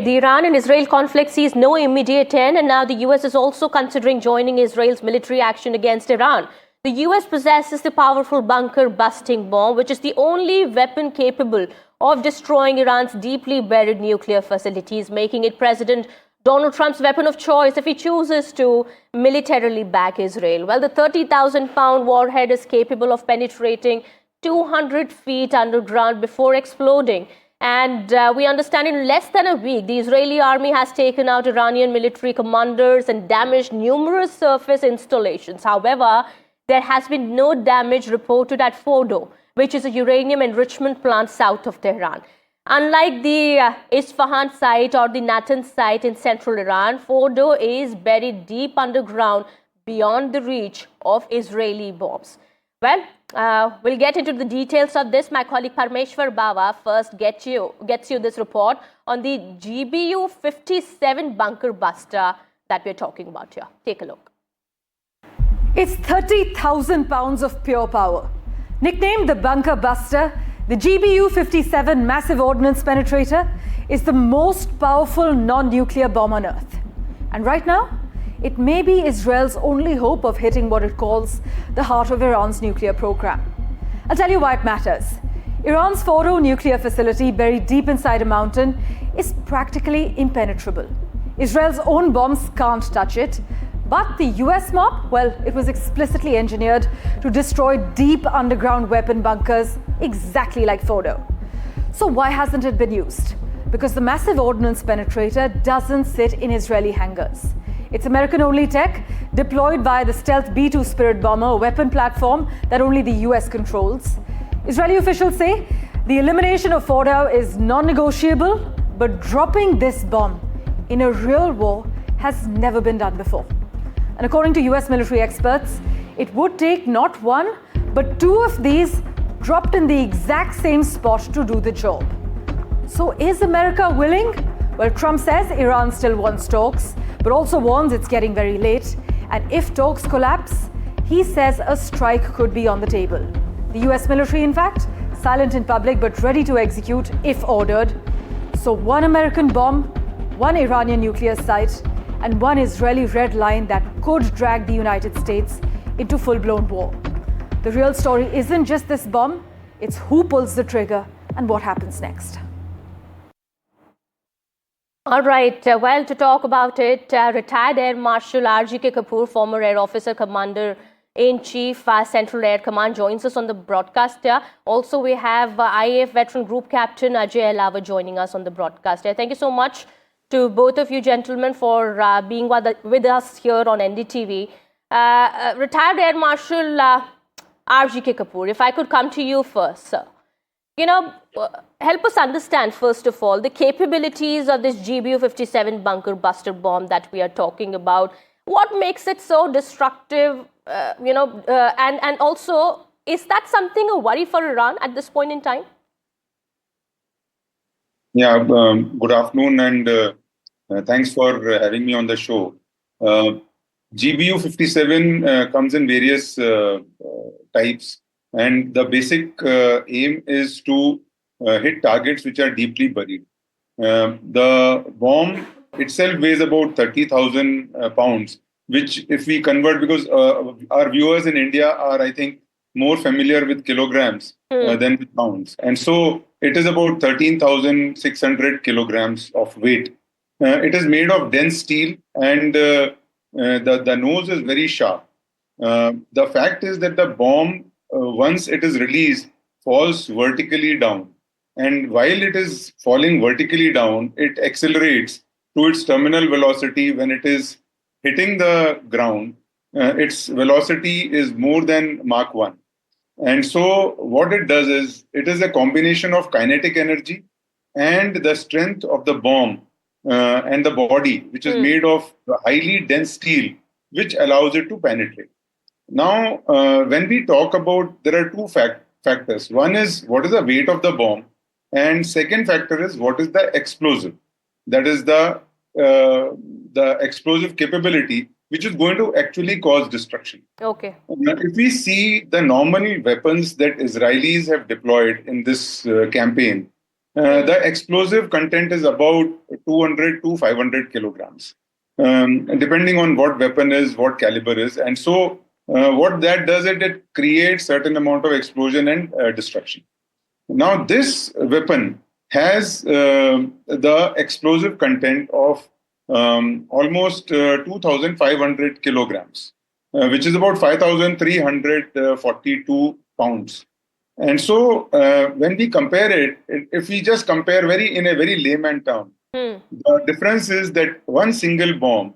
The Iran and Israel conflict sees no immediate end, and now the US is also considering joining Israel's military action against Iran. The US possesses the powerful bunker-busting bomb, which is the only weapon capable of destroying Iran's deeply buried nuclear facilities, making it President Donald Trump's weapon of choice if he chooses to militarily back Israel. Well, the 30,000-pound warhead is capable of penetrating 200 feet underground before exploding. And we understand in less than a week, the Israeli army has taken out Iranian military commanders and damaged numerous surface installations. However, there has been no damage reported at Fordow, which is a uranium enrichment plant south of Tehran. Unlike the Isfahan site or the Natanz site in central Iran, Fordow is buried deep underground beyond the reach of Israeli bombs. Well, we'll get into the details of this. My colleague Parmeshwar Bawa first gets you this report on the GBU-57 bunker buster that we're talking about here. Take a look. It's 30,000 pounds of pure power. Nicknamed the bunker buster, the GBU-57 massive ordnance penetrator is the most powerful non-nuclear bomb on Earth. And right now, it may be Israel's only hope of hitting what it calls the heart of Iran's nuclear program. I'll tell you why it matters. Iran's Fordow nuclear facility, buried deep inside a mountain, is practically impenetrable. Israel's own bombs can't touch it, but the US mob, well, it was explicitly engineered to destroy deep underground weapon bunkers exactly like Fordow. So why hasn't it been used? Because the massive ordnance penetrator doesn't sit in Israeli hangars. It's American-only tech, deployed by the stealth B-2 Spirit bomber, a weapon platform that only the US controls. Israeli officials say the elimination of Fordow is non-negotiable, but dropping this bomb in a real war has never been done before. And according to US military experts, it would take not one, but two of these dropped in the exact same spot to do the job. So is America willing? Well, Trump says Iran still wants talks, but also warns it's getting very late. And if talks collapse, he says a strike could be on the table. The US military, in fact, silent in public but ready to execute if ordered. So one American bomb, one Iranian nuclear site, and one Israeli red line that could drag the United States into full-blown war. The real story isn't just this bomb, it's who pulls the trigger and what happens next. All right, well, to talk about it, retired Air Marshal R.G.K. Kapoor, former Air Officer Commander-in-Chief, Central Air Command, joins us on the broadcast here. Also, we have IAF Veteran Group Captain Ajay Alawa joining us on the broadcast here. Thank you so much to both of you gentlemen for being with us here on NDTV. Retired Air Marshal R.G.K. Kapoor, if I could come to you first, sir. You know, help us understand, first of all, the capabilities of this GBU-57 bunker buster bomb that we are talking about. What makes it so destructive, and also, is that something a worry for Iran at this point in time? Yeah, good afternoon, and thanks for having me on the show. GBU-57 comes in various types. And the basic aim is to hit targets which are deeply buried. The bomb itself weighs about 30,000 pounds, which if we convert, because our viewers in India are, I think, more familiar with kilograms than with pounds. And so it is about 13,600 kilograms of weight. It is made of dense steel, and the nose is very sharp. The fact is that the bomb, once it is released, falls vertically down. And while it is falling vertically down, it accelerates to its terminal velocity. When it is hitting the ground, its velocity is more than Mach 1. And so what it does is, it is a combination of kinetic energy and the strength of the bomb and the body, which is made of highly dense steel, which allows it to penetrate. Now, when we talk about, there are two factors. One is what is the weight of the bomb, and second factor is what is the explosive. That is the explosive capability, which is going to actually cause destruction. Okay. Now, if we see the normal weapons that Israelis have deployed in this campaign, The explosive content is about 200 to 500 kilograms, depending on what weapon is, what caliber is. And so what that does, it creates certain amount of explosion and destruction. Now, this weapon has the explosive content of almost 2,500 kilograms, which is about 5,342 pounds. And so when we compare it, if we just compare in a very layman term, the difference is that one single bomb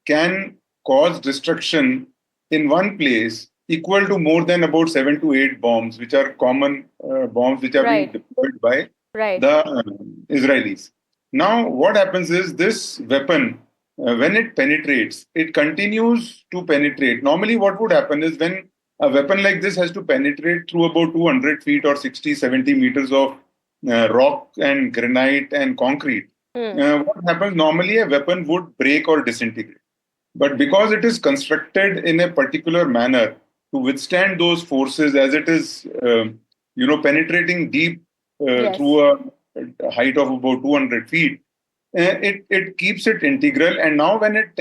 can cause destruction in one place equal to more than about 7 to 8 bombs, which are common bombs which are being deployed by the Israelis. Now, what happens is this weapon, when it penetrates, it continues to penetrate. Normally, what would happen is when a weapon like this has to penetrate through about 200 feet or 60, 70 meters of rock and granite and concrete, what happens normally, a weapon would break or disintegrate. But because it is constructed in a particular manner to withstand those forces, as it is, penetrating deep through a height of about 200 feet, it keeps it integral. And now when it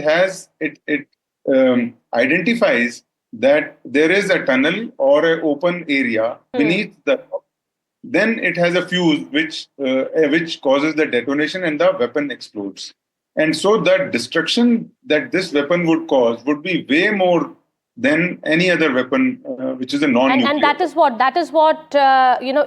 identifies that there is a tunnel or an open area beneath the rock, then it has a fuse which causes the detonation and the weapon explodes. And so the destruction that this weapon would cause would be way more than any other weapon, which is a non-nuclear. And that is what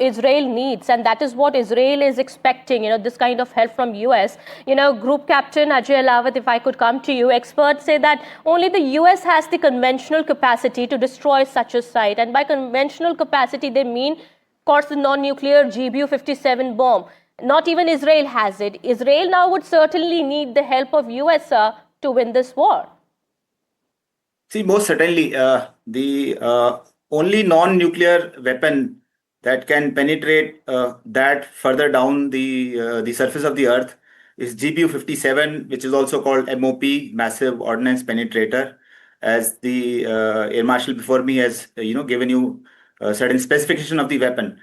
Israel needs, and that is what Israel is expecting. This kind of help from US. Group Captain Ajay Alawat, if I could come to you, experts say that only the US has the conventional capacity to destroy such a site, and by conventional capacity they mean, of course, the non-nuclear GBU-57 bomb. Not even Israel has it. Israel now would certainly need the help of US to win this war. See, most certainly, the only non-nuclear weapon that can penetrate that further down the surface of the Earth is GBU-57, which is also called MOP, Massive Ordnance Penetrator, as the Air Marshal before me has given you a certain specification of the weapon.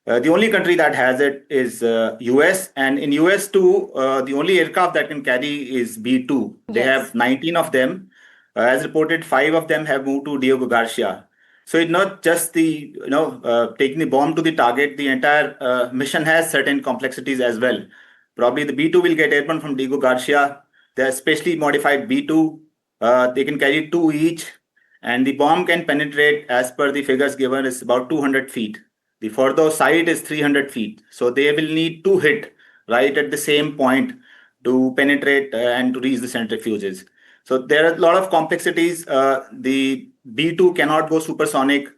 The only country that has it is US, and in US too, the only aircraft that can carry is B-2. They have 19 of them. As reported, 5 of them have moved to Diego Garcia. So it's not just the taking the bomb to the target. The entire mission has certain complexities as well. Probably the B-2 will get airborne from Diego Garcia. They are specially modified B-2. They can carry 2 each, and the bomb can penetrate, as per the figures given, is about 200 feet. The Fordow site is 300 feet. So they will need to hit right at the same point to penetrate and to reach the centrifuges. So there are a lot of complexities. The B-2 cannot go supersonic,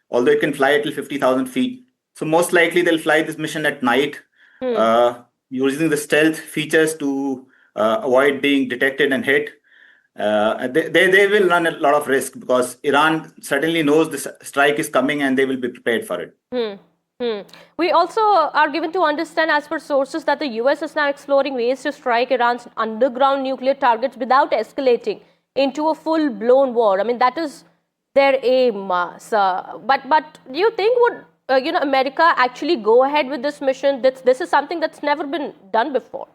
although it can fly till 50,000 feet. So most likely they'll fly this mission at night, using the stealth features to avoid being detected and hit. They will run a lot of risk because Iran certainly knows this strike is coming and they will be prepared for it. We also are given to understand, as per sources, that the US is now exploring ways to strike Iran's underground nuclear targets without escalating into a full-blown war. I mean, that is their aim, sir. But do you think would America actually go ahead with this mission? This is something that's never been done before.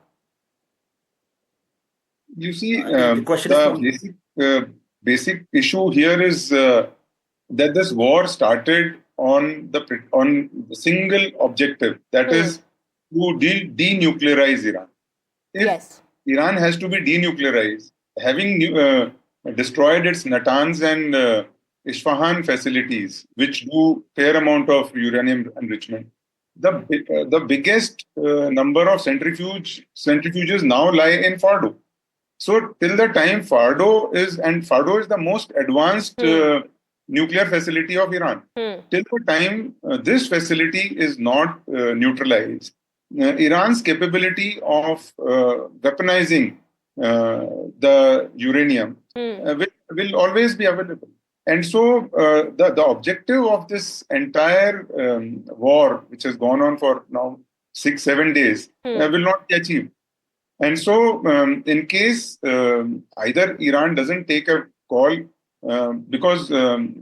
You see, the basic issue here is that this war started on the single objective, that is to denuclearize Iran. If Iran has to be denuclearized, having destroyed its Natanz and Isfahan facilities, which do fair amount of uranium enrichment, the biggest number of centrifuges now lie in Fordow. So till the time Fordow is the most advanced nuclear facility of Iran. Till the time this facility is not neutralized, Iran's capability of weaponizing the uranium will always be available. And so the objective of this entire war, which has gone on for now 6-7 days, will not be achieved. And so in case either Iran doesn't take a call, because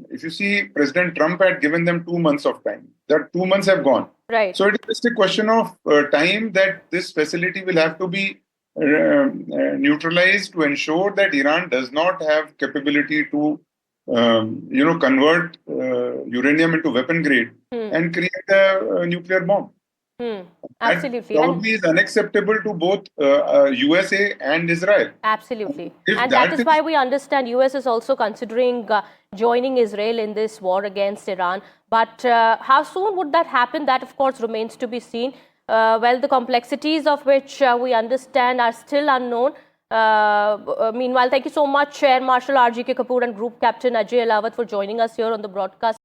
if you see, President Trump had given them 2 months of time. That 2 months have gone. Right. So it is just a question of time that this facility will have to be neutralized to ensure that Iran does not have capability to, convert uranium into weapon grade and create a nuclear bomb. Absolutely. That probably is unacceptable to both USA and Israel. Absolutely. If And that is why we understand US is also considering joining Israel in this war against Iran. But how soon would that happen? That, of course, remains to be seen. Well, the complexities of which we understand are still unknown. Meanwhile, thank you so much, Air Marshal R.G.K. Kapoor and Group Captain Ajay Alawat, for joining us here on the broadcast.